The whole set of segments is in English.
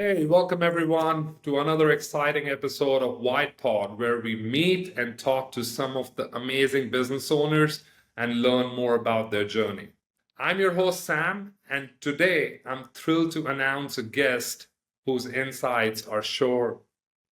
Hey, welcome everyone to another exciting episode of Wytpod, where we meet and talk to some of the amazing business owners and learn more about their journey. I'm your host, Sam, and today I'm thrilled to announce a guest whose insights are sure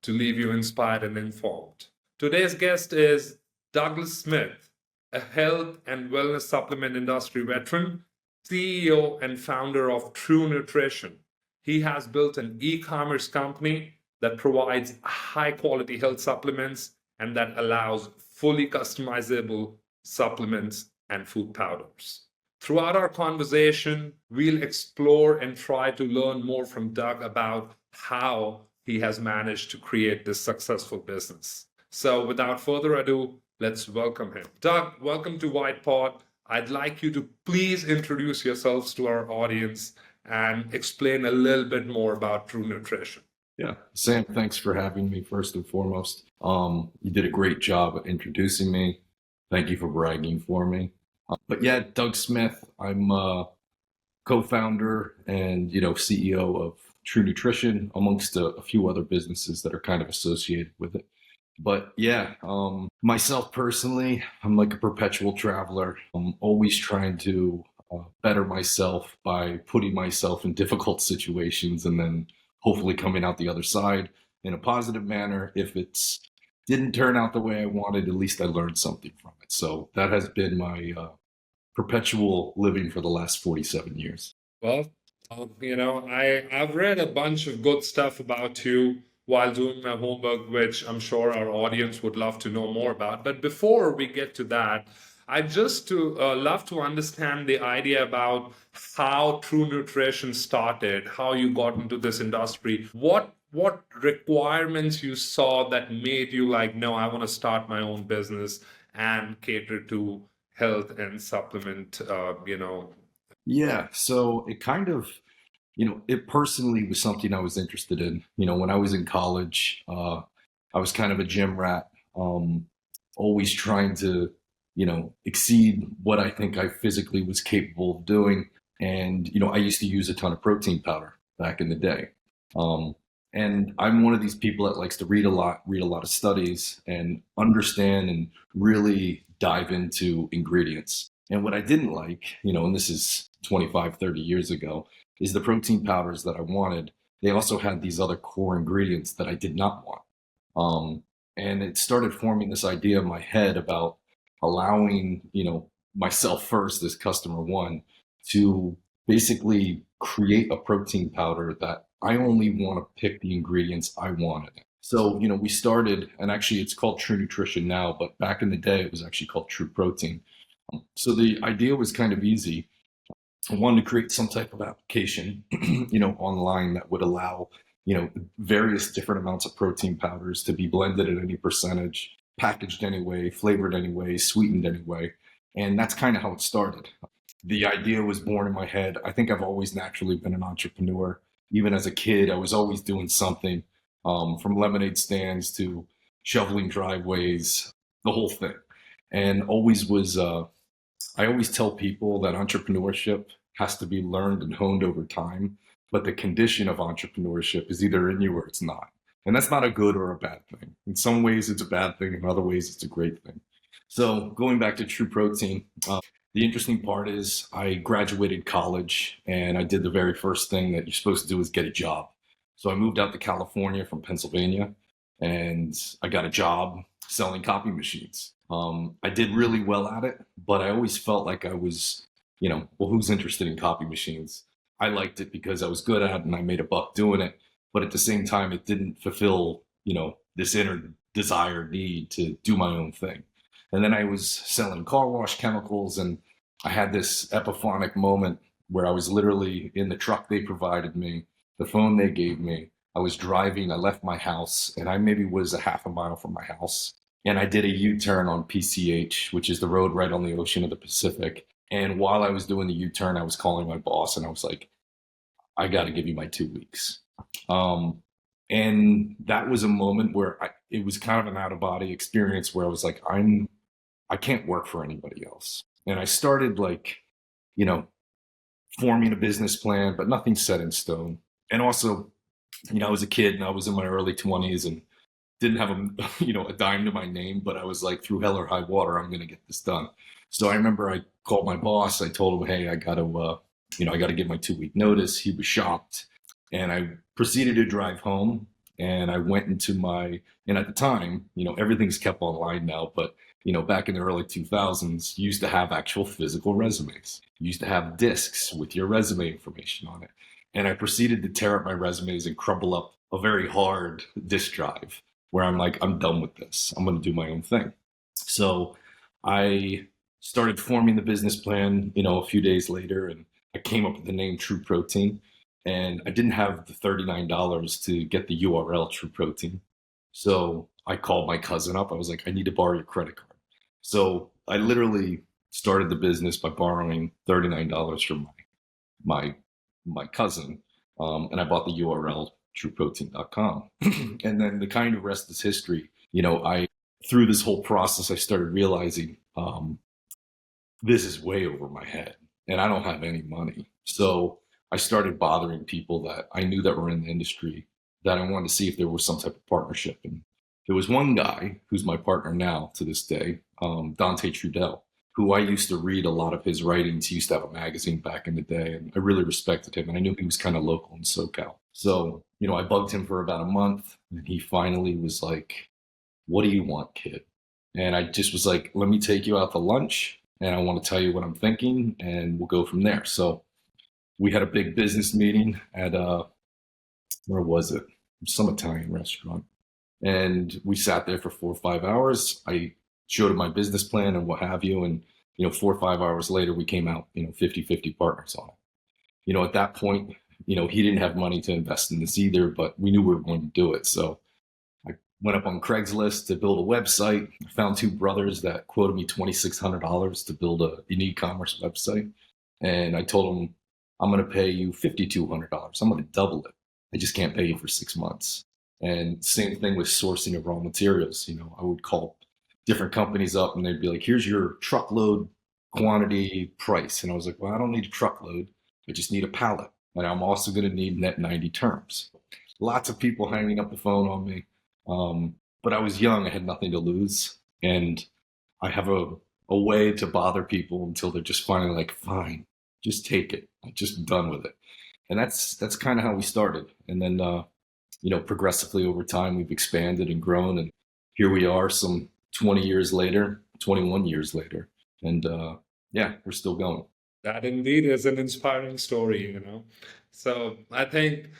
to leave you inspired and informed. Today's guest is Douglas Smith, a health and wellness supplement industry veteran, CEO and founder of True Nutrition. He has built an e-commerce company that provides high quality health supplements and that allows fully customizable supplements and food powders. Throughout our conversation, we'll explore and try to learn more from Doug about how he has managed to create this successful business. So without further ado, let's welcome him. Doug, welcome to Wytpod. I'd like you to please introduce yourselves to our audience and explain a little bit more about True Nutrition. Yeah, Sam, thanks for having me first and foremost. You did a great job at introducing me. Thank you for bragging for me. But yeah, Doug Smith, I'm co-founder and CEO of True Nutrition, amongst a few other businesses that are kind of associated with it. But yeah, myself personally, I'm like a perpetual traveler. I'm always trying to better myself by putting myself in difficult situations and then hopefully coming out the other side in a positive manner. If it's didn't turn out the way I wanted, at least I learned something from it. So that has been my perpetual living for the last 47 years. Well, I've read a bunch of good stuff about you while doing my homework, which I'm sure our audience would love to know more about. But before we get to that, I'd just to love to understand the idea about how True Nutrition started, how you got into this industry, what requirements you saw that made you like, no, I want to start my own business and cater to health and supplement. Yeah, so it kind of, it personally was something I was interested in. When I was in college, I was kind of a gym rat, always trying to, exceed what I think I physically was capable of doing. And, I used to use a ton of protein powder back in the day. And I'm one of these people that likes to read a lot of studies and understand and really dive into ingredients. And what I didn't like, and this is 25, 30 years ago, is the protein powders that I wanted. They also had these other core ingredients that I did not want. And it started forming this idea in my head about allowing, myself first as customer one to basically create a protein powder that I only want to pick the ingredients I wanted. So, we started, and actually it's called True Nutrition now, but back in the day, it was actually called True Protein. So the idea was kind of easy. I wanted to create some type of application, online that would allow, various different amounts of protein powders to be blended at any percentage, packaged anyway, flavored anyway, sweetened anyway. And that's kind of how it started. The idea was born in my head. I think I've always naturally been an entrepreneur. Even as a kid, I was always doing something, from lemonade stands to shoveling driveways, the whole thing. And I always tell people that entrepreneurship has to be learned and honed over time, but the condition of entrepreneurship is either in you or it's not. And that's not a good or a bad thing. In some ways, it's a bad thing. In other ways, it's a great thing. So going back to True Protein, the interesting part is I graduated college and I did the very first thing that you're supposed to do is get a job. So I moved out to California from Pennsylvania and I got a job selling copy machines. I did really well at it, but I always felt like I was, well, who's interested in copy machines? I liked it because I was good at it and I made a buck doing it. But at the same time, it didn't fulfill, this inner desire need to do my own thing. And then I was selling car wash chemicals and I had this epiphanic moment where I was literally in the truck they provided me, the phone they gave me. I was driving, I left my house and I maybe was a half a mile from my house. And I did a U-turn on PCH, which is the road right on the ocean of the Pacific. And while I was doing the U-turn, I was calling my boss and I was like, I got to give you my 2 weeks. And that was a moment where it was kind of an out of body experience where I was like, I can't work for anybody else. And I started forming a business plan, but nothing set in stone. And also I was a kid and I was in my early 20s and didn't have a dime to my name, but I was like, through hell or high water, I'm going to get this done. So I remember I called my boss. I told him, hey, I got to give my 2 week notice. He was shocked. And I proceeded to drive home and I went into and at the time, everything's kept online now, but back in the early 2000s, you used to have actual physical resumes. You used to have discs with your resume information on it. And I proceeded to tear up my resumes and crumble up a very hard disk drive where I'm like, I'm done with this. I'm going to do my own thing. So I started forming the business plan, a few days later, and I came up with the name True Protein. And I didn't have the $39 to get the URL True Protein. So I called my cousin up. I was like, I need to borrow your credit card. So I literally started the business by borrowing $39 from my my cousin, and I bought the URL trueprotein.com. And then the kind of rest is history. I through this whole process, I started realizing this is way over my head, and I don't have any money. So I started bothering people that I knew that were in the industry that I wanted to see if there was some type of partnership. And there was one guy who's my partner now to this day, Dante Trudell, who I used to read a lot of his writings. He used to have a magazine back in the day, and I really respected him. And I knew he was kind of local in SoCal. So, I bugged him for about a month, and he finally was like, what do you want, kid? And I just was like, let me take you out to lunch, and I want to tell you what I'm thinking, and we'll go from there. So we had a big business meeting at, where was it? Some Italian restaurant. And we sat there for 4 or 5 hours. I showed him my business plan and what have you. And, 4 or 5 hours later, we came out, 50-50 partners on it. At that point, he didn't have money to invest in this either, but we knew we were going to do it. So I went up on Craigslist to build a website. I found two brothers that quoted me $2,600 to build an e-commerce website. And I told them, I'm going to pay you $5,200. I'm going to double it. I just can't pay you for 6 months. And same thing with sourcing of raw materials. I would call different companies up and they'd be like, here's your truckload quantity price. And I was like, well, I don't need a truckload. I just need a pallet. And I'm also going to need net 90 terms. Lots of people hanging up the phone on me. But I was young. I had nothing to lose. And I have a way to bother people until they're just finally like, fine, just take it. I'm just done with it. And that's kind of how we started. And then, progressively over time, we've expanded and grown. And here we are some 21 years later. And we're still going. That indeed is an inspiring story. So I think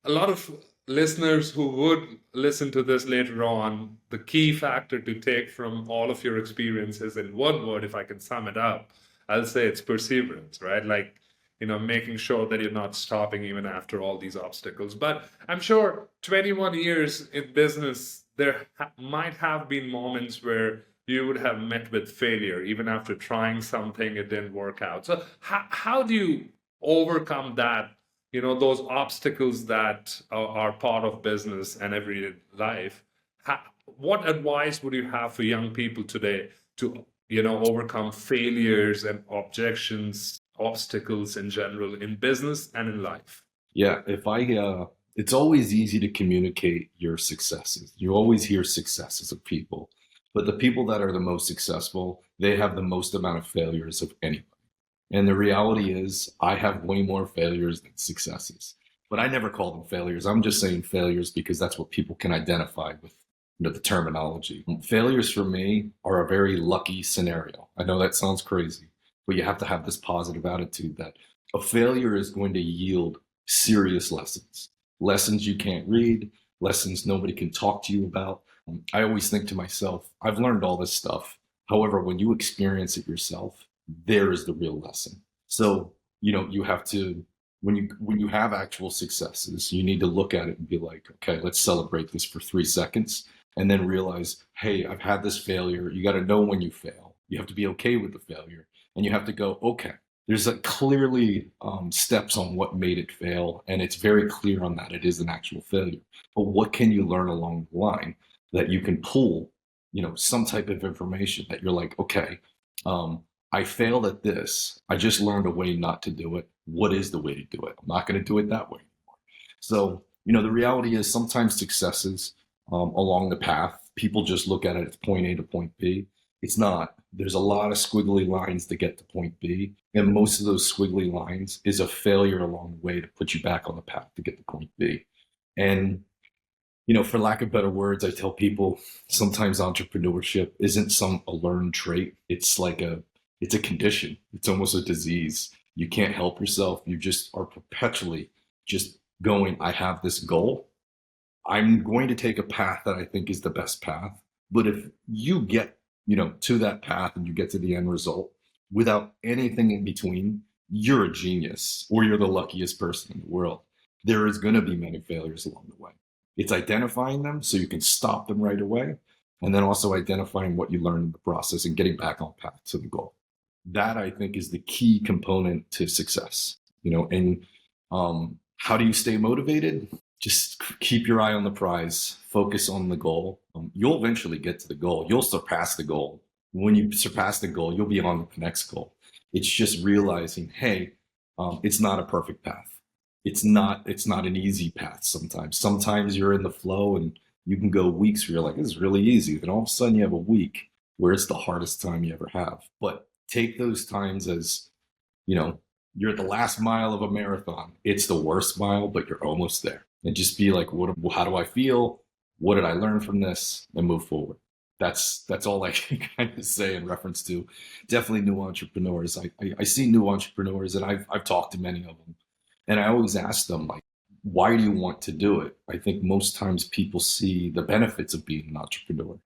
a lot of listeners who would listen to this later on, the key factor to take from all of your experiences in one word, if I can sum it up, I'll say it's perseverance, right? Like, making sure that you're not stopping even after all these obstacles. But I'm sure 21 years in business, there might have been moments where you would have met with failure, even after trying something, it didn't work out. So how do you overcome that, those obstacles that are part of business and everyday life? What advice would you have for young people today to, overcome failures and objections, obstacles in general in business and in life? Yeah, it's always easy to communicate your successes. You always hear successes of people, but the people that are the most successful, they have the most amount of failures of anybody. And the reality is, I have way more failures than successes. But I never call them failures. I'm just saying failures because that's what people can identify with, the terminology. Failures for me are a very lucky scenario. I know that sounds crazy, but you have to have this positive attitude that a failure is going to yield serious lessons you can't read, lessons nobody can talk to you about. I always think to myself, I've learned all this stuff. However, when you experience it yourself, there is the real lesson. So, you have to, when you have actual successes, you need to look at it and be like, okay, let's celebrate this for 3 seconds. And then realize, hey, I've had this failure. You got to know when you fail. You have to be okay with the failure. And you have to go, okay, there's clearly steps on what made it fail. And it's very clear on that. It is an actual failure. But what can you learn along the line that you can pull, some type of information that you're like, okay, I failed at this. I just learned a way not to do it. What is the way to do it? I'm not going to do it that way anymore. So The reality is sometimes successes along the path, people just look at it as point A to point B. It's not. There's a lot of squiggly lines to get to point B. And most of those squiggly lines is a failure along the way to put you back on the path to get to point B. And, for lack of better words, I tell people sometimes entrepreneurship isn't a learned trait. It's a condition. It's almost a disease. You can't help yourself. You just are perpetually just going, I have this goal. I'm going to take a path that I think is the best path. But if you get, to that path and you get to the end result without anything in between, you're a genius or you're the luckiest person in the world. There is going to be many failures along the way. It's identifying them so you can stop them right away. And then also identifying what you learned in the process and getting back on path to the goal. That I think is the key component to success, and how do you stay motivated? Just keep your eye on the prize, focus on the goal. You'll eventually get to the goal. You'll surpass the goal. When you surpass the goal, you'll be on the next goal. It's just realizing, hey, it's not a perfect path. It's not an easy path sometimes. Sometimes you're in the flow and you can go weeks where you're like, this is really easy. Then all of a sudden you have a week where it's the hardest time you ever have. But take those times as, you're at the last mile of a marathon. It's the worst mile, but you're almost there. And just be like, how do I feel? What did I learn from this? And move forward. That's all I can kind of say in reference to definitely new entrepreneurs. I see new entrepreneurs and I've talked to many of them. And I always ask them, like, why do you want to do it? I think most times people see the benefits of being an entrepreneur,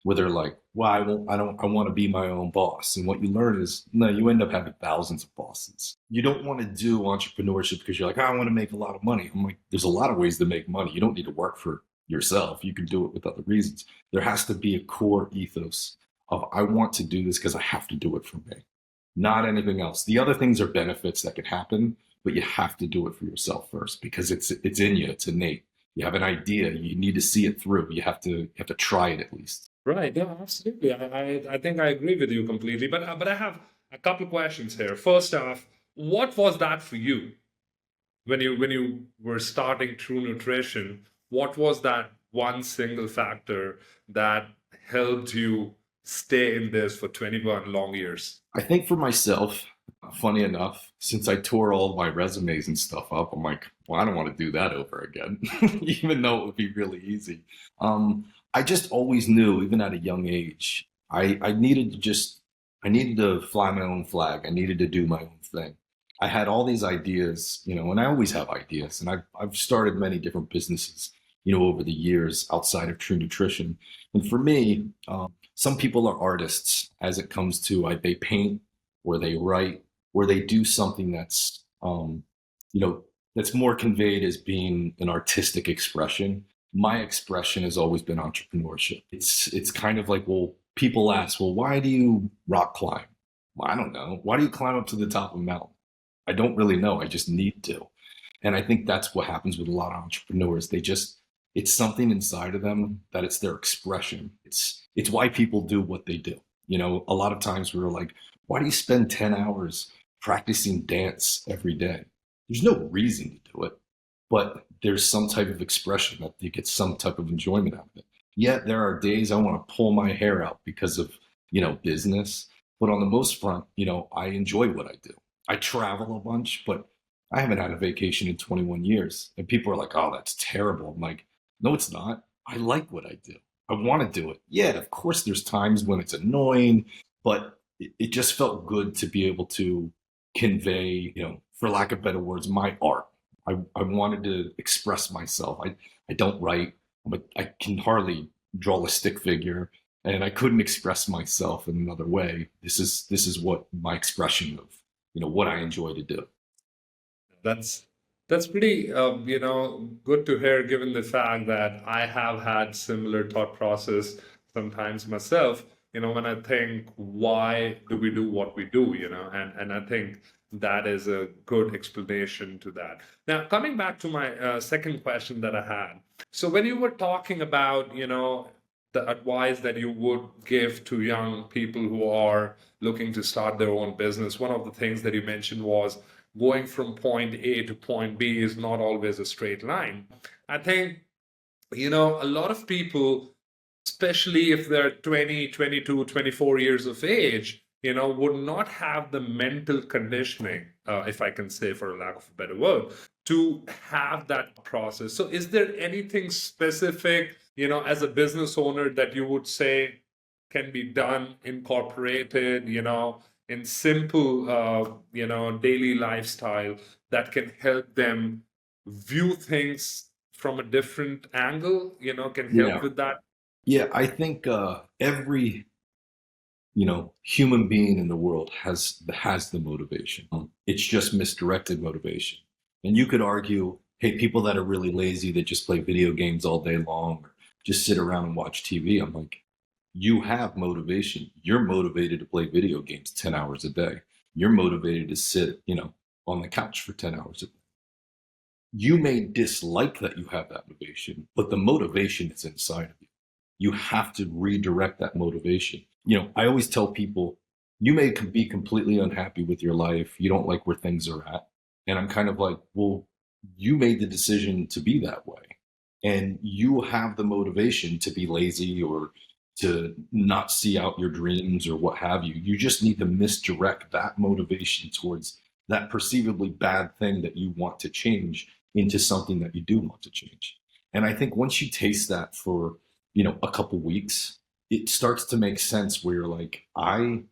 where they're like, well, I want to be my own boss. And what you learn is, no, you end up having thousands of bosses. You don't want to do entrepreneurship because you're like, I want to make a lot of money. I'm like, there's a lot of ways to make money. You don't need to work for yourself. You can do it with other reasons. There has to be a core ethos of, I want to do this because I have to do it for me, not anything else. The other things are benefits that can happen, but you have to do it for yourself first because it's in you. It's innate. You have an idea. You need to see it through. You have to try it at least. Right. Yeah, absolutely. I think I agree with you completely. But I have a couple of questions here. First off, what was that for you when you were starting True Nutrition? What was that one single factor that helped you stay in this for 21 long years? I think for myself, funny enough, since I tore all my resumes and stuff up, I'm like, well, I don't want to do that over again, even though it would be really easy. I just always knew, even at a young age, I needed to fly my own flag. I needed to do my own thing. I had all these ideas, and I always have ideas, and I've started many different businesses, over the years outside of True Nutrition. And for me, some people are artists as it comes to they paint or they write or they do something that's that's more conveyed as being an artistic expression. My expression has always been entrepreneurship. It's kind of like, well, people ask, well, why do you rock climb? Well, I don't know. Why do you climb up to the top of a mountain? I don't really know. I just need to. And I think that's what happens with a lot of entrepreneurs. It's something inside of them that it's their expression. It's why people do what they do. A lot of times we're like, why do you spend 10 hours practicing dance every day? There's no reason to do it, but there's some type of expression that you get some type of enjoyment out of it. Yet there are days I want to pull my hair out because of, business. But on the most front, I enjoy what I do. I travel a bunch, but I haven't had a vacation in 21 years. And people are like, oh, that's terrible. I'm like, no, it's not. I like what I do. I want to do it. Yeah, of course, there's times when it's annoying, but it just felt good to be able to convey, for lack of better words, my art. I wanted to express myself. I don't write, but I can hardly draw a stick figure, and I couldn't express myself in another way. This is what my expression of, what I enjoy to do. That's that's pretty good to hear, given the fact that I have had similar thought process sometimes myself. When I think, why do we do what we do? And I think that is a good explanation to that. Now, coming back to my second question that I had. So when you were talking about, the advice that you would give to young people who are looking to start their own business, one of the things that you mentioned was going from point A to point B is not always a straight line. I think, a lot of people, especially if they're 20, 22, 24 years of age, would not have the mental conditioning, if I can say for a lack of a better word, to have that process. So is there anything specific, as a business owner that you would say can be done, incorporated, in simple, daily lifestyle that can help them view things from a different angle, can help Yeah. with that? Yeah, I think every human being in the world has the motivation. It's just misdirected motivation. And you could argue, hey, people that are really lazy that just play video games all day long or just sit around and watch TV. I'm like, you have motivation. You're motivated to play video games 10 hours a day. You're motivated to sit, on the couch for 10 hours a day. You may dislike that you have that motivation, but the motivation is inside of you. You have to redirect that motivation. I always tell people, you may be completely unhappy with your life. You don't like where things are at. And I'm kind of like, well, you made the decision to be that way. And you have the motivation to be lazy or to not see out your dreams or what have you. You just need to misdirect that motivation towards that perceivably bad thing that you want to change into something that you do want to change. And I think once you taste that for, a couple weeks, it starts to make sense where you're like, I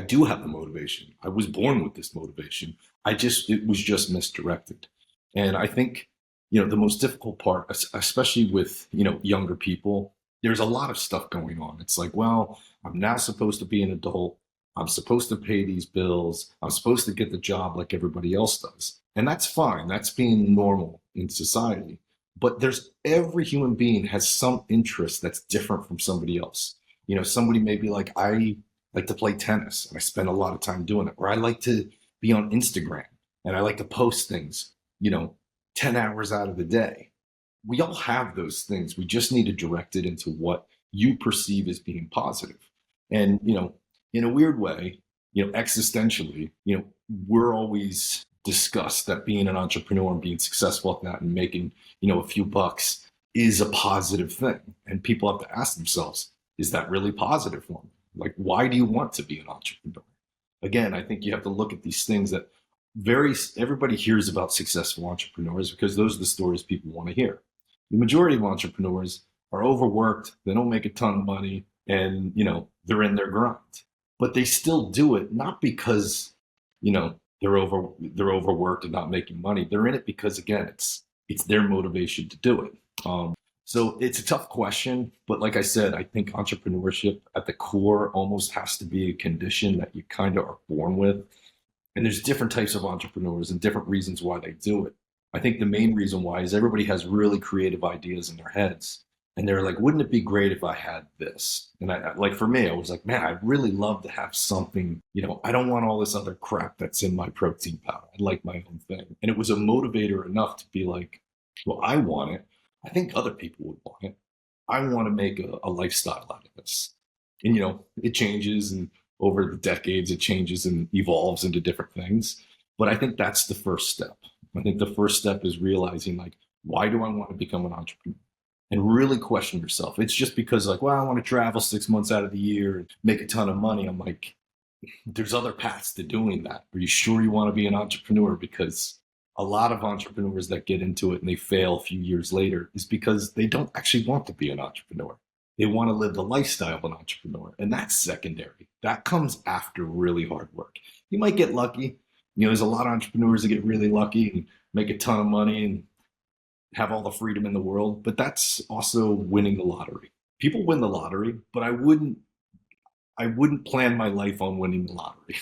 do have the motivation. I was born with this motivation. It was just misdirected. And I think, the most difficult part, especially with, younger people, there's a lot of stuff going on. It's like, well, I'm now supposed to be an adult. I'm supposed to pay these bills. I'm supposed to get the job like everybody else does. And that's fine. That's being normal in society. But every human being has some interest that's different from somebody else. Somebody may be like, I like to play tennis and I spend a lot of time doing it. Or I like to be on Instagram and I like to post things, 10 hours out of the day. We all have those things. We just need to direct it into what you perceive as being positive. And, in a weird way, existentially, we're always discussed that being an entrepreneur and being successful at that and making, a few bucks is a positive thing. And people have to ask themselves, is that really positive for me? Like, why do you want to be an entrepreneur? Again, I think you have to look at these things that everybody hears about successful entrepreneurs because those are the stories people want to hear. The majority of entrepreneurs are overworked, they don't make a ton of money, and they're in their grind. But they still do it not because they're overworked and not making money. They're in it because again, it's their motivation to do it. So it's a tough question, but like I said, I think entrepreneurship at the core almost has to be a condition that you kind of are born with. And there's different types of entrepreneurs and different reasons why they do it. I think the main reason why is everybody has really creative ideas in their heads. And they're like, wouldn't it be great if I had this? And like for me, I was like, man, I'd really love to have something, I don't want all this other crap that's in my protein powder. I'd like my own thing. And it was a motivator enough to be like, well, I want it. I think other people would want it. I want to make a lifestyle out of this. And, it changes and over the decades, it changes and evolves into different things. But I think that's the first step. I think the first step is realizing like, why do I want to become an entrepreneur? And really question yourself. It's just because like, well, I want to travel 6 months out of the year and make a ton of money. I'm like, there's other paths to doing that. Are you sure you want to be an entrepreneur? Because a lot of entrepreneurs that get into it and they fail a few years later is because they don't actually want to be an entrepreneur. They want to live the lifestyle of an entrepreneur. And that's secondary. That comes after really hard work. You might get lucky. There's a lot of entrepreneurs that get really lucky and make a ton of money and have all the freedom in the world, but that's also winning the lottery. People win the lottery, but I wouldn't plan my life on winning the lottery.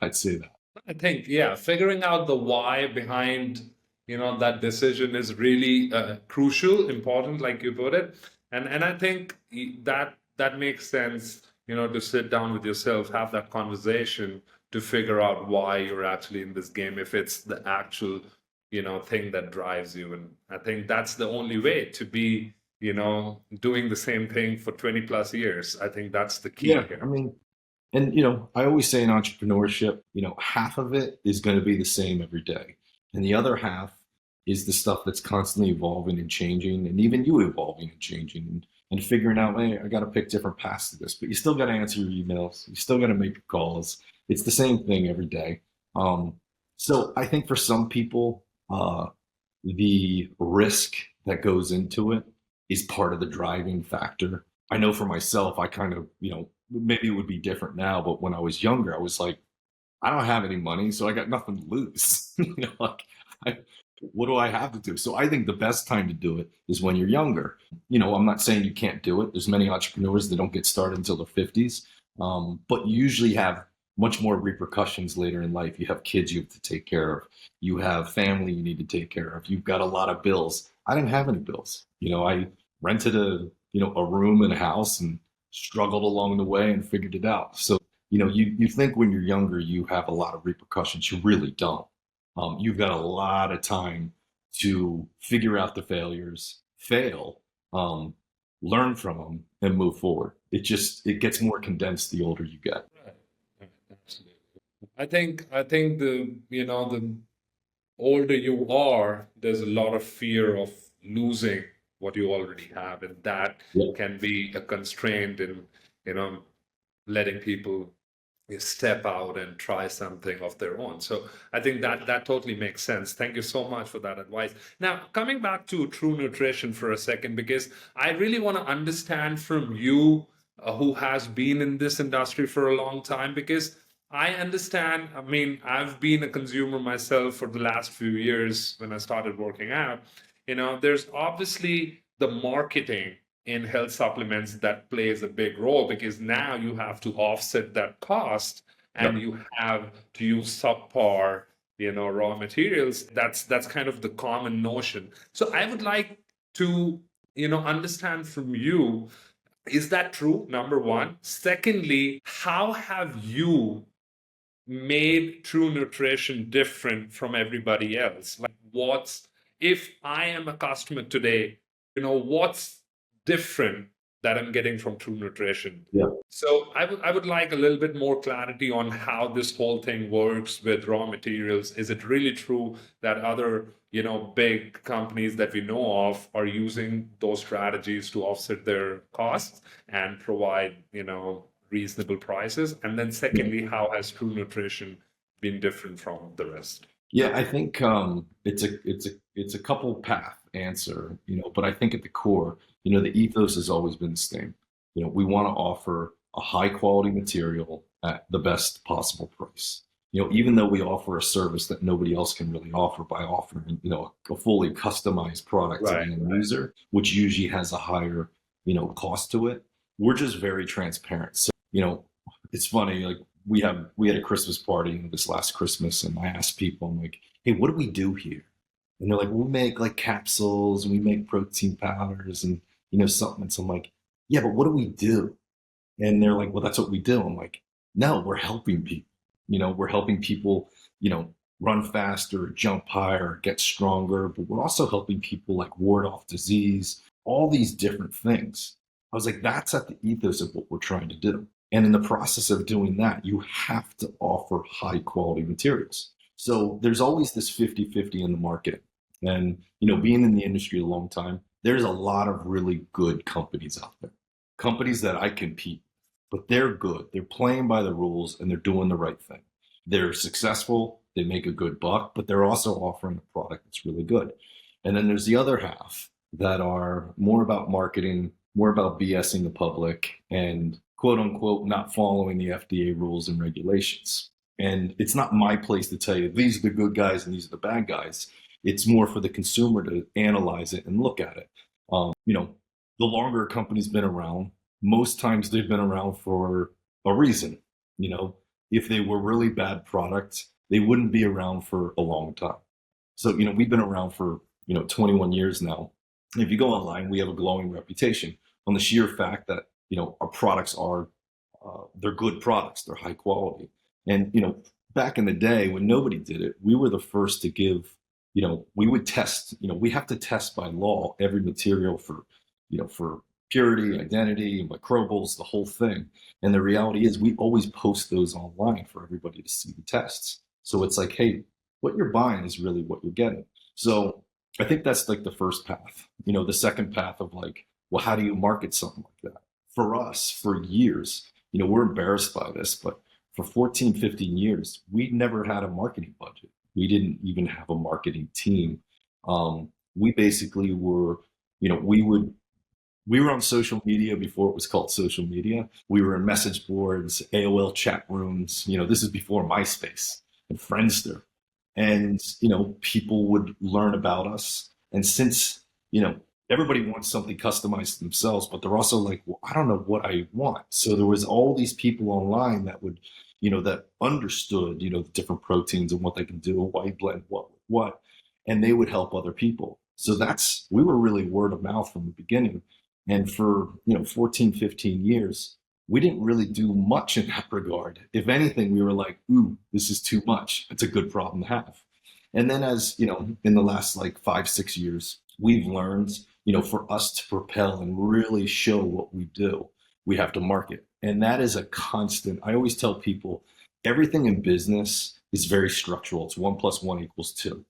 I'd say that. I think, yeah, figuring out the why behind, that decision is really crucial, important, like you put it. And I think that makes sense, to sit down with yourself, have that conversation to figure out why you're actually in this game, if it's the actual, thing that drives you. And I think that's the only way to be, doing the same thing for 20 plus years. I think that's the key Yeah, I here. mean, and I always say in entrepreneurship, half of it is going to be the same every day, and the other half is the stuff that's constantly evolving and changing, and even you evolving and changing and figuring out, hey, I got to pick different paths to this, but you still got to answer your emails. You still got to make your calls. It's the same thing every day. So I think for some people, the risk that goes into it is part of the driving factor. I know for myself, I kind of, maybe it would be different now, but when I was younger, I was like, I don't have any money, so I got nothing to lose. I, what do I have to do? So I think the best time to do it is when you're younger. I'm not saying you can't do it. There's many entrepreneurs that don't get started until their 50s, but you usually have much more repercussions later in life. You have kids you have to take care of. You have family you need to take care of. You've got a lot of bills. I didn't have any bills. I rented a room in a house and struggled along the way and figured it out. So you think when you're younger you have a lot of repercussions. You really don't. You've got a lot of time to figure out the failures, fail, learn from them, and move forward. It gets more condensed the older you get. Right. Absolutely. I think the older you are, there's a lot of fear of losing what you already have, and that Yeah. can be a constraint in you know letting people step out and try something of their own. So I think that totally makes sense. Thank you so much for that advice. Now, coming back to True Nutrition for a second, because I really want to understand from you, who has been in this industry for a long time, because I understand, I mean, I've been a consumer myself for the last few years when I started working out. There's obviously the marketing in health supplements that plays a big role, because now you have to offset that cost and Yep. you have to use subpar raw materials. That's kind of the common notion. So I would like to understand from you, is that true, number one? Secondly, how have you made True Nutrition different from everybody else? Like, if I am a customer today, what's different that I'm getting from True Nutrition? Yeah. So I would like a little bit more clarity on how this whole thing works with raw materials. Is it really true that other, big companies that we know of are using those strategies to offset their costs and provide, reasonable prices? And then Yeah. secondly, how has True Nutrition been different from the rest? Yeah, I think it's a couple path answer, but I think at the core, the ethos has always been the same. We want to offer a high quality material at the best possible price. Even though we offer a service that nobody else can really offer by offering, a fully customized product to the Right, end right. user, which usually has a higher, cost to it. We're just very transparent. So, it's funny, like we had a Christmas party this last Christmas, and I asked people, I'm like, hey, what do we do here? And they're like, we make like capsules and we make protein powders and supplements. I'm like, yeah, but what do we do? And they're like, well, that's what we do. I'm like, no, we're helping people. We're helping people, run faster, jump higher, get stronger, but we're also helping people like ward off disease, all these different things. I was like, that's at the ethos of what we're trying to do. And in the process of doing that, you have to offer high quality materials. So there's always this 50-50 in the market. And, being in the industry a long time, there's a lot of really good companies out there, companies that I compete, but they're good. They're playing by the rules and they're doing the right thing. They're successful. They make a good buck, but they're also offering a product that's really good. And then there's the other half that are more about marketing, more about BSing the public and quote unquote not following the FDA rules and regulations. And it's not my place to tell you these are the good guys and these are the bad guys. It's more for the consumer to analyze it and look at it. The longer a company's been around, most times they've been around for a reason. You know, if they were really bad products, they wouldn't be around for a long time. So, we've been around for, 21 years now. And if you go online, we have a glowing reputation on the sheer fact that, our products are, they're good products, they're high quality. And, back in the day when nobody did it, we were the first to give, we would test, we have to test by law every material for purity, identity, microbials, the whole thing. And the reality is we always post those online for everybody to see the tests. So it's like, hey, what you're buying is really what you're getting. So I think that's like the first path. The second path of like, well, how do you market something like that? For us, for years, we're embarrassed by this, but for 14, 15 years, we never had a marketing budget. We didn't even have a marketing team. We basically were, you know, we were on social media before it was called social media. We were in message boards, AOL chat rooms. This is before MySpace and Friendster. And, people would learn about us. And since, everybody wants something customized to themselves, but they're also like, well, I don't know what I want. So there was all these people online that would, that understood, the different proteins and what they can do, why you blend what with what, and they would help other people. So we were really word of mouth from the beginning. And for, 14, 15 years, we didn't really do much in that regard. If anything, we were like, ooh, this is too much. It's a good problem to have. And then as, in the last like 5, 6 years, we've learned, for us to propel and really show what we do, we have to market. And that is a constant. I always tell people everything in business is very structural. It's 1 + 1 = 2.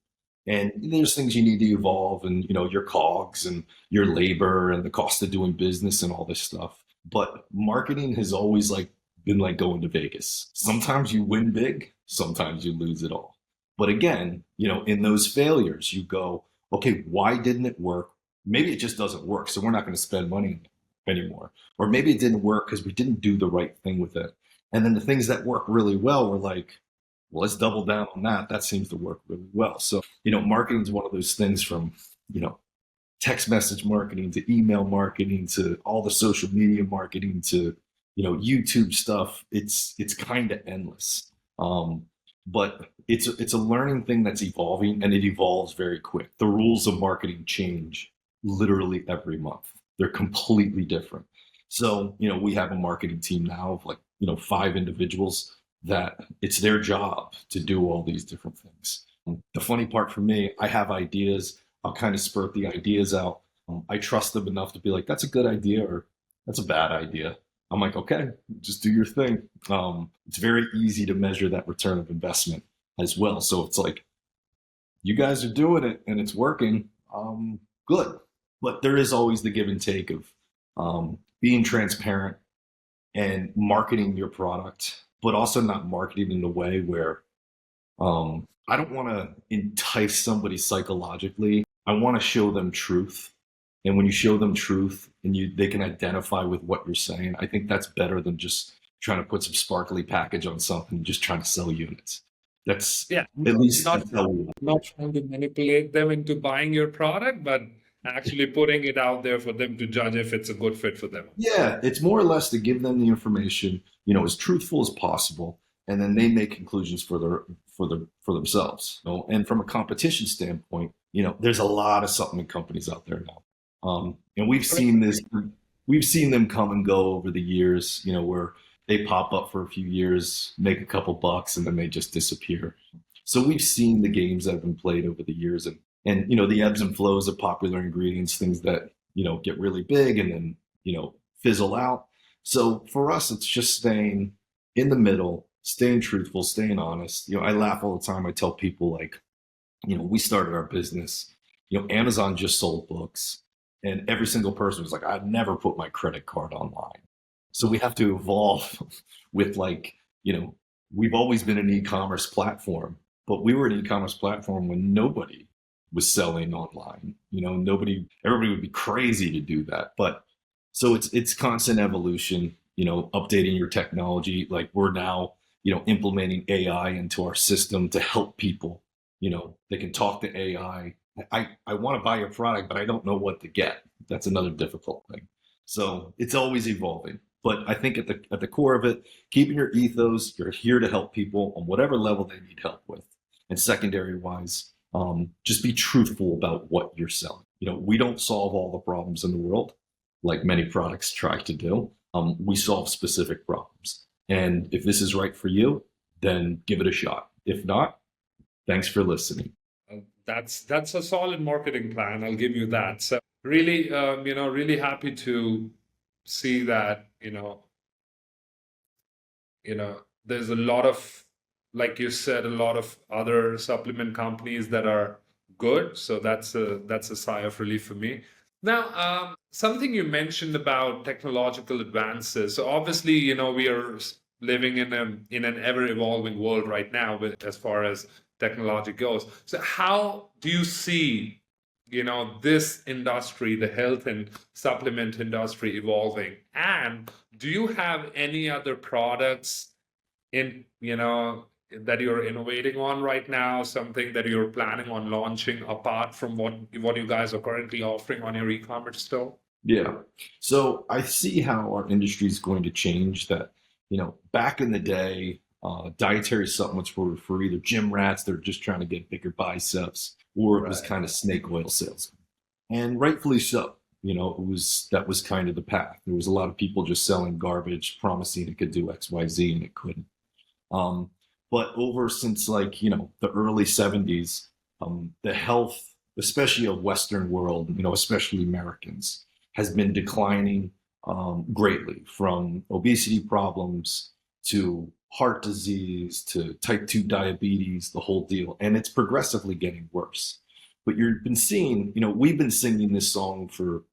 And there's things you need to evolve and, your cogs and your labor and the cost of doing business and all this stuff. But marketing has always like been like going to Vegas. Sometimes you win big, sometimes you lose it all. But again, in those failures, you go, okay, why didn't it work? Maybe it just doesn't work. So we're not going to spend money anymore. Or maybe it didn't work because we didn't do the right thing with it. And then the things that work really well were like, well, let's double down on that. That seems to work really well. So, marketing is one of those things from, text message marketing to email marketing to all the social media marketing to, YouTube stuff. It's kind of endless. But it's a learning thing that's evolving, and it evolves very quick. The rules of marketing change literally every month. They're completely different. So, we have a marketing team now of like, 5 individuals that it's their job to do all these different things. The funny part for me, I have ideas. I'll kind of spurt the ideas out. I trust them enough to be like, that's a good idea or that's a bad idea. I'm like, okay, just do your thing. It's very easy to measure that return of investment as well. So it's like, you guys are doing it and it's working. Good. But there is always the give and take of being transparent and marketing your product, but also not marketing in a way where I don't want to entice somebody psychologically. I want to show them truth. And when you show them truth and they can identify with what you're saying, I think that's better than just trying to put some sparkly package on something, just trying to sell units. That's Yeah, at least not that's how we. not trying to manipulate them into buying your product, but actually putting it out there for them to judge if it's a good fit for them. Yeah, it's more or less to give them the information, as truthful as possible, and then they make conclusions for themselves. And from a competition standpoint, there's a lot of supplement companies out there now. And we've seen them come and go over the years, where they pop up for a few years, make a couple bucks, and then they just disappear. So we've seen the games that have been played over the years and the ebbs and flows of popular ingredients, things that, get really big and then, fizzle out. So for us, it's just staying in the middle, staying truthful, staying honest. I laugh all the time. I tell people like, we started our business, Amazon just sold books. And every single person was like, I'd never put my credit card online. So we have to evolve with like, we've always been an e-commerce platform, but we were an e-commerce platform when nobody was selling online. Everybody would be crazy to do that. But so it's constant evolution, updating your technology. Like we're now, implementing AI into our system to help people. They can talk to AI. I want to buy your product, but I don't know what to get. That's another difficult thing. So it's always evolving. But I think at the core of it, keeping your ethos, you're here to help people on whatever level they need help with. And secondary wise, just be truthful about what you're selling. We don't solve all the problems in the world like many products try to do. We solve specific problems. And if this is right for you, then give it a shot. If not, thanks for listening. That's a solid marketing plan. I'll give you that. So really, really happy to see that, there's a lot of, like you said, a lot of other supplement companies that are good. So that's a sigh of relief for me. Now, something you mentioned about technological advances. So obviously, we are living in an ever evolving world right now, with as far as technology goes. So how do you see, this industry, the health and supplement industry, evolving? And do you have any other products in that you're innovating on right now, something that you're planning on launching apart from what you guys are currently offering on your e-commerce store? Yeah. So I see how our industry is going to change that. Back in the day, dietary supplements were for either gym rats that are just trying to get bigger biceps, or it was Right. kind of snake oil sales. And rightfully so. That was kind of the path. There was a lot of people just selling garbage, promising it could do X, Y, Z, and it couldn't. Um, but over since like, the early 70s, the health, especially of Western world, especially Americans, has been declining greatly, from obesity problems to heart disease to type 2 diabetes, the whole deal. And it's progressively getting worse. But we've been singing this song for,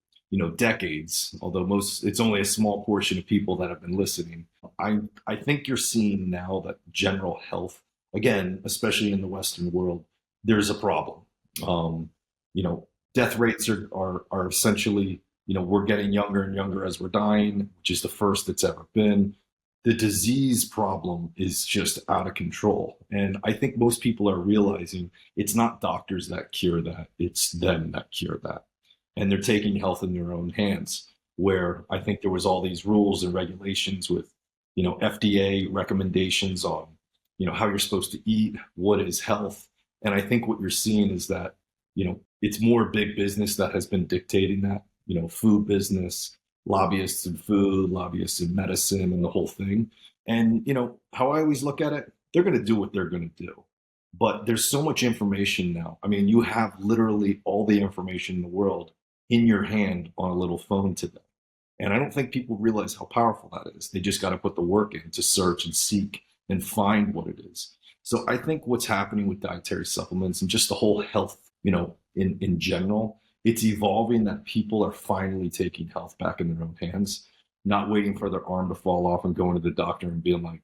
decades, although it's only a small portion of people that have been listening. I think you're seeing now that general health, again, especially in the Western world, there's a problem. Um, Death rates are essentially, we're getting younger and younger as we're dying, which is the first it's ever been. The disease problem is just out of control. And I think most people are realizing it's not doctors that cure that, it's them that cure that. And they're taking health in their own hands. Where I think there was all these rules and regulations with, FDA recommendations on, how you're supposed to eat, what is health. And I think what you're seeing is that, it's more big business that has been dictating that, food business, lobbyists in food, lobbyists in medicine, and the whole thing. And, how I always look at it, they're going to do what they're going to do. But there's so much information now. I mean, you have literally all the information in the world in your hand on a little phone today. And I don't think people realize how powerful that is. They just got to put the work in to search and seek and find what it is. So I think what's happening with dietary supplements and just the whole health, in general, it's evolving that people are finally taking health back in their own hands, not waiting for their arm to fall off and going to the doctor and being like,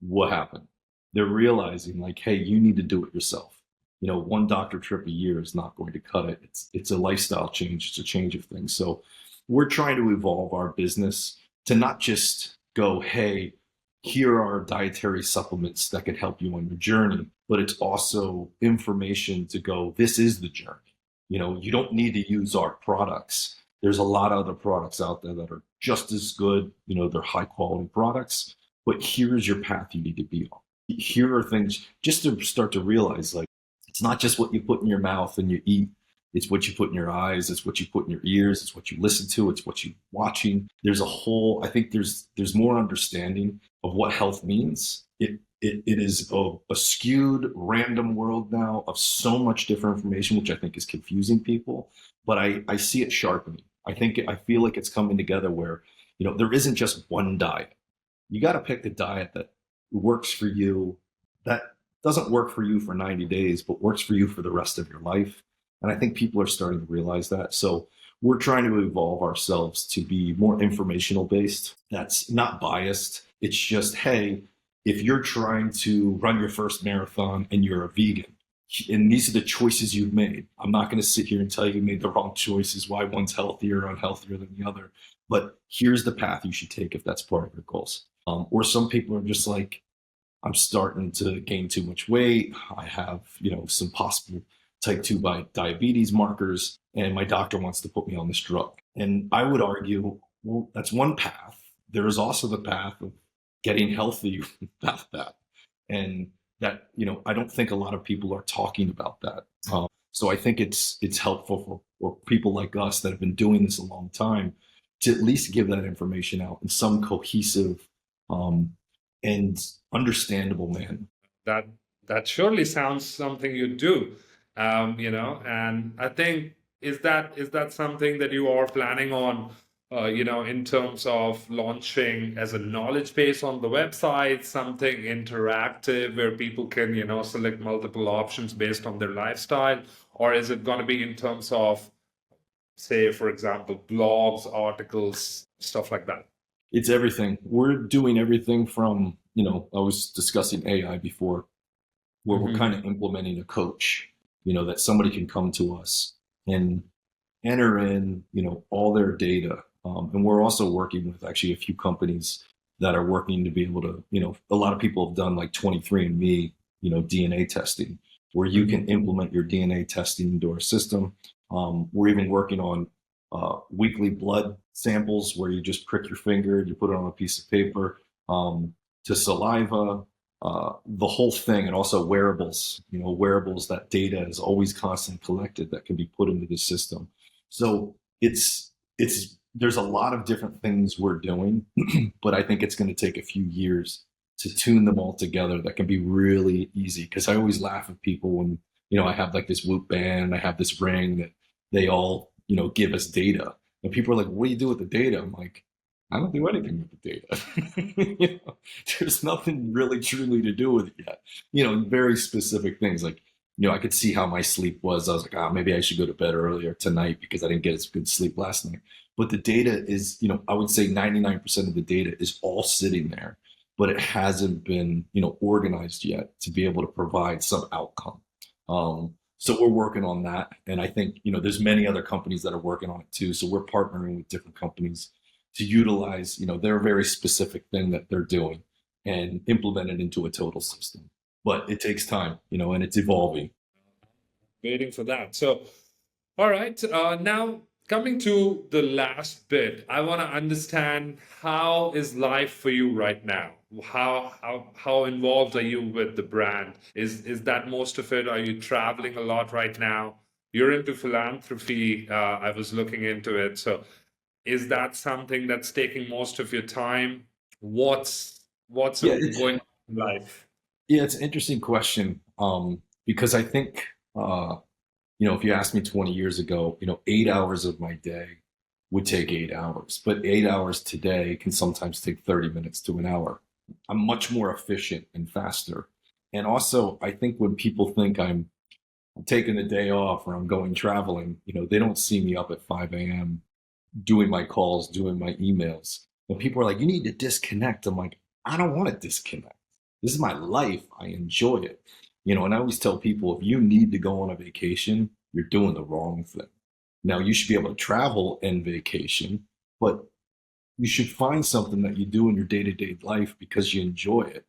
what happened? They're realizing like, hey, you need to do it yourself. One doctor trip a year is not going to cut it. It's a lifestyle change. It's a change of things. So we're trying to evolve our business to not just go, hey, here are dietary supplements that can help you on your journey, but it's also information to go, this is the journey. You don't need to use our products. There's a lot of other products out there that are just as good. They're high quality products, but here's your path you need to be on. Here are things just to start to realize, like, it's not just what you put in your mouth and you eat. It's what you put in your eyes. It's what you put in your ears. It's what you listen to. It's what you're watching. I think there's more understanding of what health means. It is a skewed, random world now of so much different information, which I think is confusing people. But I see it sharpening. I feel like it's coming together where, there isn't just one diet. You got to pick the diet that works for you, that doesn't work for you for 90 days, but works for you for the rest of your life. And I think people are starting to realize that. So we're trying to evolve ourselves to be more informational based. That's not biased. It's just, hey, if you're trying to run your first marathon and you're a vegan, and these are the choices you've made. I'm not going to sit here and tell you made the wrong choices, why one's healthier or unhealthier than the other. But here's the path you should take if that's part of your goals. Or some people are just like, I'm starting to gain too much weight. I have, some possible type 2 diabetes markers, and my doctor wants to put me on this drug. And I would argue, well, that's one path. There is also the path of getting healthy without that. And that, I don't think a lot of people are talking about that. So I think it's helpful for people like us that have been doing this a long time to at least give that information out in some cohesive and understandable manner. That surely sounds something you do, and I think is that something that you are planning on, in terms of launching as a knowledge base on the website, something interactive where people can, select multiple options based on their lifestyle, or is it going to be in terms of, say, for example, blogs, articles, stuff like that? It's everything. We're doing everything from, I was discussing AI before, where we're kind of implementing a coach, that somebody can come to us and enter in, all their data. And we're also working with actually a few companies that are working to be able to, a lot of people have done like 23andMe, DNA testing, where you can implement your DNA testing into our system. We're even working on weekly blood samples where you just prick your finger, you put it on a piece of paper, to saliva, the whole thing, and also wearables. Wearables, that data is always constantly collected that can be put into the system. So it's there's a lot of different things we're doing, but I think it's going to take a few years to tune them all together. That can be really easy, because I always laugh at people when I have like this Whoop band, I have this ring that they all give us data, and people are like, "What do you do with the data?" I'm like, I don't do anything with the data. There's nothing really truly to do with it yet. Very specific things like, I could see how my sleep was. I was like, maybe I should go to bed earlier tonight because I didn't get as good sleep last night. But the data is, I would say 99% of the data is all sitting there, but it hasn't been, organized yet to be able to provide some outcome. So we're working on that. And I think, there's many other companies that are working on it too. So we're partnering with different companies to utilize, their very specific thing that they're doing and implement it into a total system. But it takes time, and it's evolving. Waiting for that. So, all right. Now, coming to the last bit, I want to understand, how is life for you right now? How involved are you with the brand? Is that most of it? Are you traveling a lot right now? You're into philanthropy. I was looking into it. So, is that something that's taking most of your time? What's Yeah, going on in life? it's an interesting question, because I think, if you asked me 20 years ago, 8 hours of my day would take 8 hours, but 8 hours today can sometimes take 30 minutes to an hour. I'm much more efficient and faster. And also, I think when people think I'm taking the day off or I'm going traveling, they don't see me up at 5 a.m. doing my calls, doing my emails. When people are like, you need to disconnect, I'm like, I don't want to disconnect. This is my life. I enjoy it. And I always tell people, if you need to go on a vacation, you're doing the wrong thing. Now, you should be able to travel and vacation, but you should find something that you do in your day-to-day life because you enjoy it.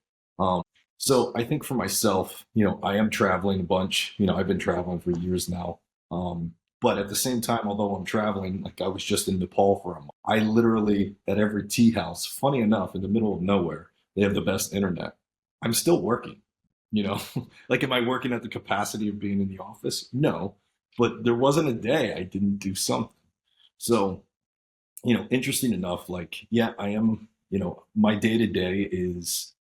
So I think for myself, I am traveling a bunch. I've been traveling for years now. But at the same time, although I'm traveling, like I was just in Nepal for a month, I literally, at every tea house, funny enough, in the middle of nowhere, they have the best internet. I'm still working, you know, like, am I working at the capacity of being in the office? No, but there wasn't a day I didn't do something. So, interesting enough, like, yeah, I am, my day to day is,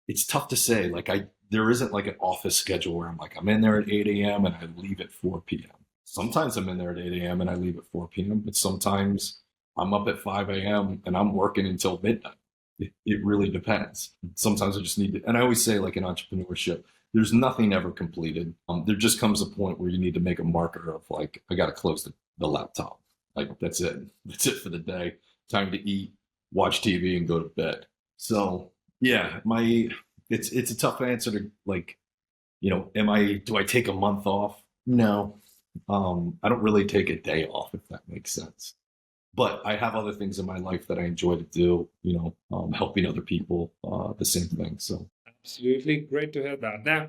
it's tough to say. Like, there isn't like an office schedule where I'm like, I'm in there at 8 a.m. and I leave at 4 p.m. Sometimes I'm in there at 8 a.m. and I leave at 4 p.m. But sometimes I'm up at 5 a.m. and I'm working until midnight. It really depends. Sometimes I just need to, and I always say, like, in entrepreneurship, there's nothing ever completed. There just comes a point where you need to make a marker of, like, I got to close the laptop. Like, that's it. That's it for the day. Time to eat, watch TV, and go to bed. So yeah, it's a tough answer to, like, do I take a month off? No. I don't really take a day off, if that makes sense. But I have other things in my life that I enjoy to do, helping other people, the same thing. So Absolutely great to hear that. Now,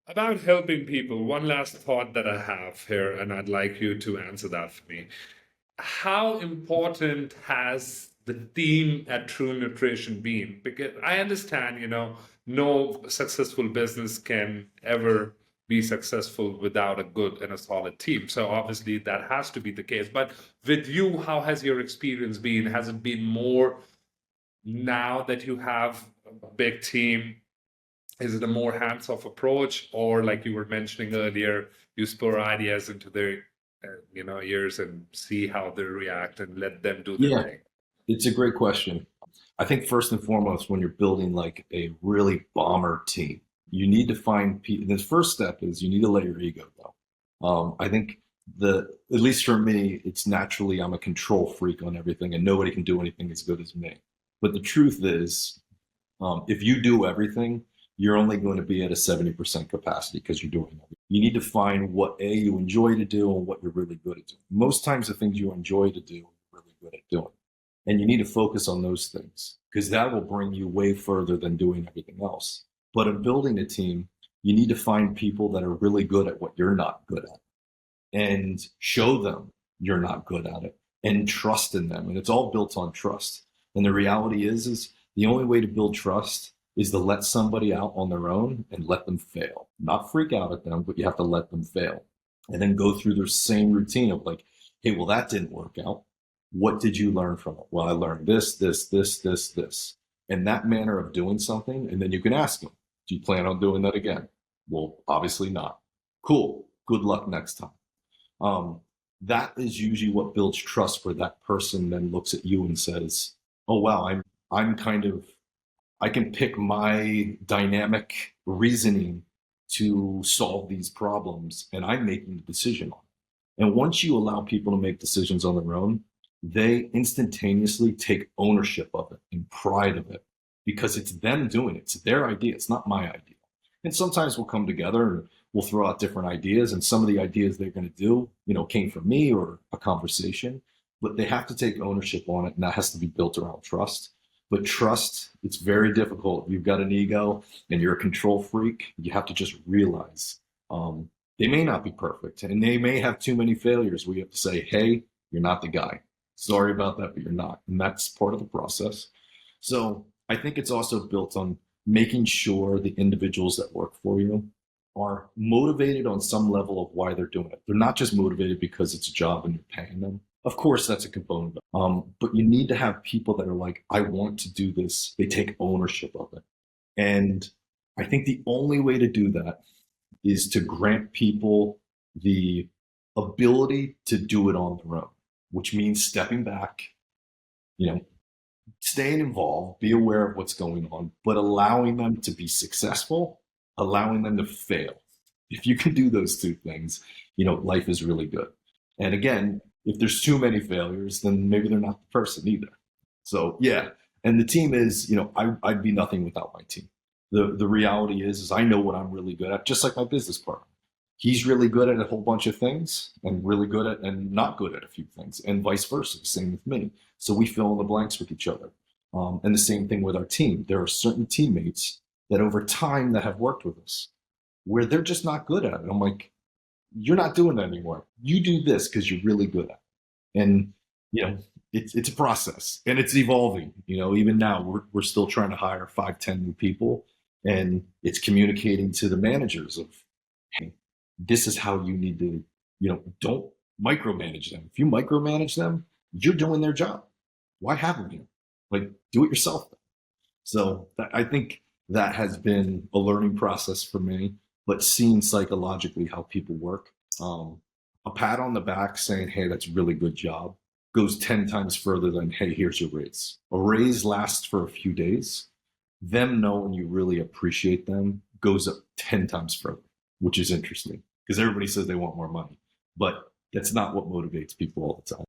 about helping people, one last thought that I have here, and I'd like you to answer that for me. How important has the team at True Nutrition been? Because I understand, no successful business can ever be successful without a good and a solid team. So obviously that has to be the case. But with you, how has your experience been? Has it been more now that you have a big team? Is it a more hands-off approach, or, like you were mentioning earlier, you spur ideas into their ears and see how they react and let them do their yeah, thing? it's a great question. I think first and foremost, when you're building like a really bomber team, you need to find people. The first step is you need to let your ego go. I think at least for me, it's naturally I'm a control freak on everything, and nobody can do anything as good as me. But the truth is, if you do everything, you're only going to be at a 70% capacity because you're doing everything. You need to find what you enjoy to do and what you're really good at doing. Most times, the things you enjoy to do, you're really good at doing. And you need to focus on those things because that will bring you way further than doing everything else. But in building a team, you need to find people that are really good at what you're not good at and show them you're not good at it and trust in them. And it's all built on trust. And the reality is the only way to build trust is to let somebody out on their own and let them fail. Not freak out at them, but you have to let them fail. And then go through their same routine of like, hey, well, that didn't work out. What did you learn from it? Well, I learned this, this, this, this, this. And that manner of doing something. And then you can ask them, do you plan on doing that again? Well, obviously not. Cool. Good luck next time. That is usually what builds trust, where that person then looks at you and says, oh, wow, I'm kind of, I can pick my dynamic reasoning to solve these problems, and I'm making the decision on it. And once you allow people to make decisions on their own, they instantaneously take ownership of it and pride of it because it's them doing it. It's their idea. It's not my idea. And sometimes we'll come together and we'll throw out different ideas. And some of the ideas they're going to do, came from me or a conversation, but they have to take ownership on it. And that has to be built around trust. But trust, it's very difficult. You've got an ego and you're a control freak. You have to just realize they may not be perfect and they may have too many failures. We have to say, hey, you're not the guy. Sorry about that, but you're not. And that's part of the process. So I think it's also built on making sure the individuals that work for you are motivated on some level of why they're doing it. They're not just motivated because it's a job and you're paying them. Of course, that's a component. But you need to have people that are like, I want to do this. They take ownership of it. And I think the only way to do that is to grant people the ability to do it on their own, which means stepping back, staying involved, be aware of what's going on, but allowing them to be successful, allowing them to fail. If you can do those two things, life is really good. And again, if there's too many failures, then maybe they're not the person either. So yeah, and the team is, I'd be nothing without my team. The reality is I know what I'm really good at, just like my business partner. He's really good at a whole bunch of things and really good at and not good at a few things, and vice versa. Same with me. So we fill in the blanks with each other. And the same thing with our team. There are certain teammates that over time that have worked with us where they're just not good at it. I'm like, you're not doing that anymore. You do this because you're really good at it. And, it's a process and it's evolving. Even now we're still trying to hire 5-10 new people, and it's communicating to the managers of, hey, this is how you need to, don't micromanage them. If you micromanage them, you're doing their job. Why have them here? Like, do it yourself. So I think that has been a learning process for me, but seeing psychologically how people work, a pat on the back saying, hey, that's a really good job, goes 10 times further than, hey, here's your raise. A raise lasts for a few days. Them knowing you really appreciate them goes up 10 times further, which is interesting because everybody says they want more money, but that's not what motivates people all the time.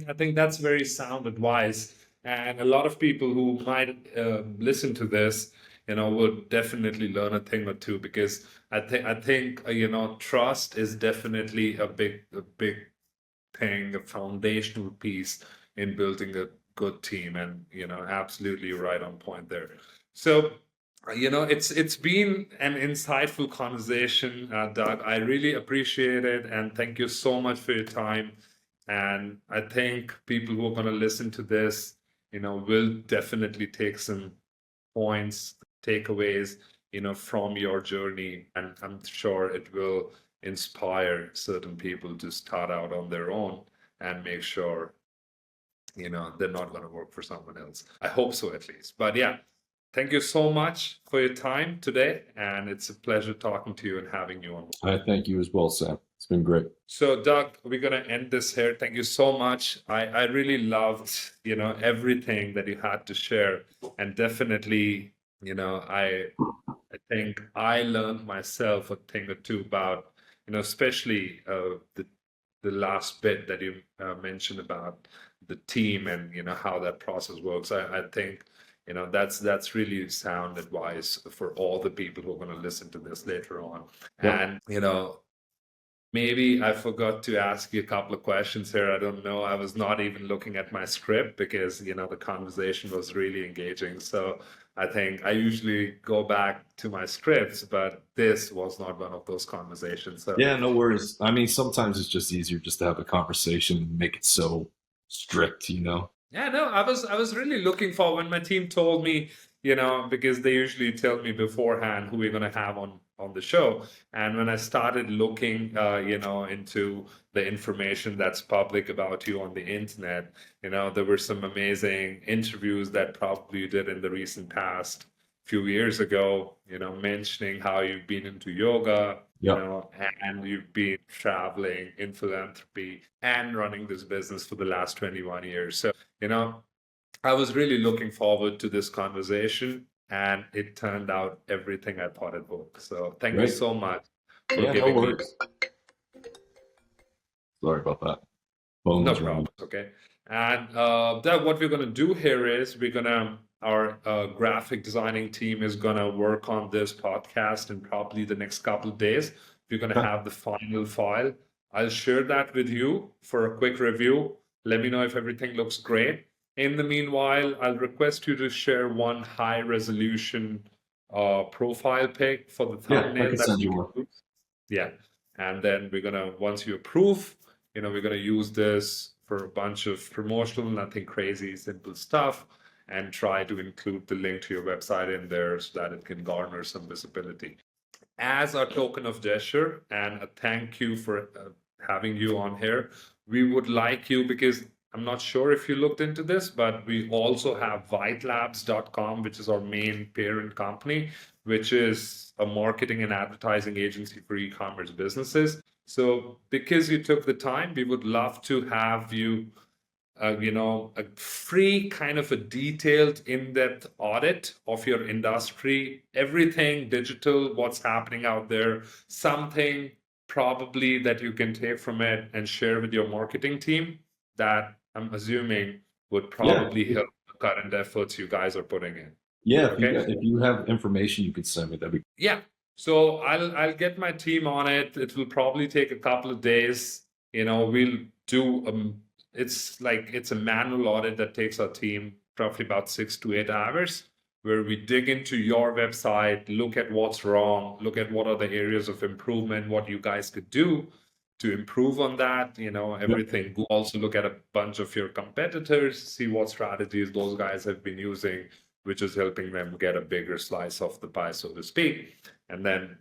I think that's very sound advice, and a lot of people who might listen to this, would definitely learn a thing or two, because I think trust is definitely a big thing, a foundational piece in building a good team, and absolutely right on point there. So it's been an insightful conversation, Doug. I really appreciate it, and thank you so much for your time. And I think people who are going to listen to this, will definitely take some points, takeaways, from your journey, and I'm sure it will inspire certain people to start out on their own and make sure, they're not going to work for someone else. I hope so, at least. But yeah, thank you so much for your time today, and it's a pleasure talking to you and having you on. I thank you as well, Sam. It's been great. So, Doug, we're going to end this here. Thank you so much. I really loved, everything that you had to share. And definitely, I think I learned myself a thing or two about, especially the last bit that you mentioned about the team and how that process works. I think that's really sound advice for all the people who are going to listen to this later on. Yep. And maybe I forgot to ask you a couple of questions here. I don't know. I was not even looking at my script because the conversation was really engaging. So I think I usually go back to my scripts, but this was not one of those conversations. So Yeah, no worries. I mean, sometimes it's just easier just to have a conversation and make it so strict, yeah, no, I was really looking for when my team told me, because they usually tell me beforehand who we're gonna have on the show. And when I started looking, into the information that's public about you on the internet, there were some amazing interviews that probably you did in the recent past few years ago, mentioning how you've been into yoga, Yep. and you've been traveling in philanthropy and running this business for the last 21 years. So, I was really looking forward to this conversation, and it turned out everything I thought it would. So, thank you Great. so much for Yeah, no giving me. worries. Sorry about that. Phone No was ringing. problem. Okay. And that what we're going to do here is our graphic designing team is going to work on this podcast in probably the next couple of days. We're going to Okay. have the final file. I'll share that with you for a quick review. Let me know if everything looks great. In the meanwhile, I'll request you to share one high resolution profile pic for the Yeah, I thumbnail can that send we you can one. use. Yeah. And then once you approve, we're gonna use this for a bunch of promotional, nothing crazy, simple stuff, and try to include the link to your website in there so that it can garner some visibility. As a token of gesture and a thank you for having you on here, we would like you, because I'm not sure if you looked into this, but we also have Wytlabs.com, which is our main parent company, which is a marketing and advertising agency for e-commerce businesses. So because you took the time, we would love to have you a free kind of a detailed in-depth audit of your industry, everything digital, what's happening out there, something probably that you can take from it and share with your marketing team that I'm assuming would Yeah. probably help the current efforts you guys are putting in. Yeah, Okay. if you have information you could send me, that'd be Yeah. So I'll get my team on it. It will probably take a couple of days. We'll do it's a manual audit that takes our team roughly about 6 to 8 hours, where we dig into your website, look at what's wrong, look at what are the areas of improvement, what you guys could do to improve on that, yeah. everything. We'll also look at a bunch of your competitors, see what strategies those guys have been using, which is helping them get a bigger slice of the pie, so to speak. And then,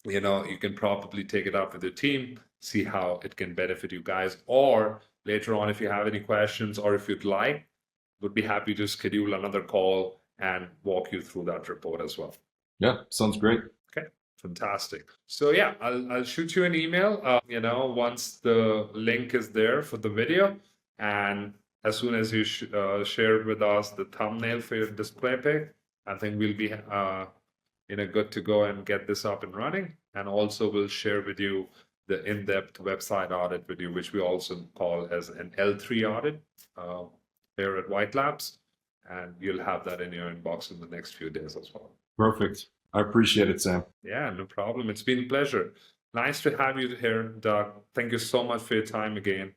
you can probably take it up with your team, see how it can benefit you guys. Or later on, if you have any questions or if you'd like, would be happy to schedule another call and walk you through that report as well. Yeah, sounds great. Okay, fantastic. So yeah, I'll shoot you an email, once the link is there for the video. And as soon as you share with us the thumbnail for your display pic, I think we'll be good to go and get this up and running. And also we'll share with you the in-depth website audit with you, which we also call as an L3 audit here at White Labs. And you'll have that in your inbox in the next few days as well. Perfect. I appreciate it, Sam. Yeah, no problem. It's been a pleasure. Nice to have you here, Doug. Thank you so much for your time again.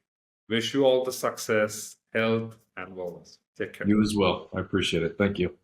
Wish you all the success, health, and wellness. Take care. You as well. I appreciate it. Thank you.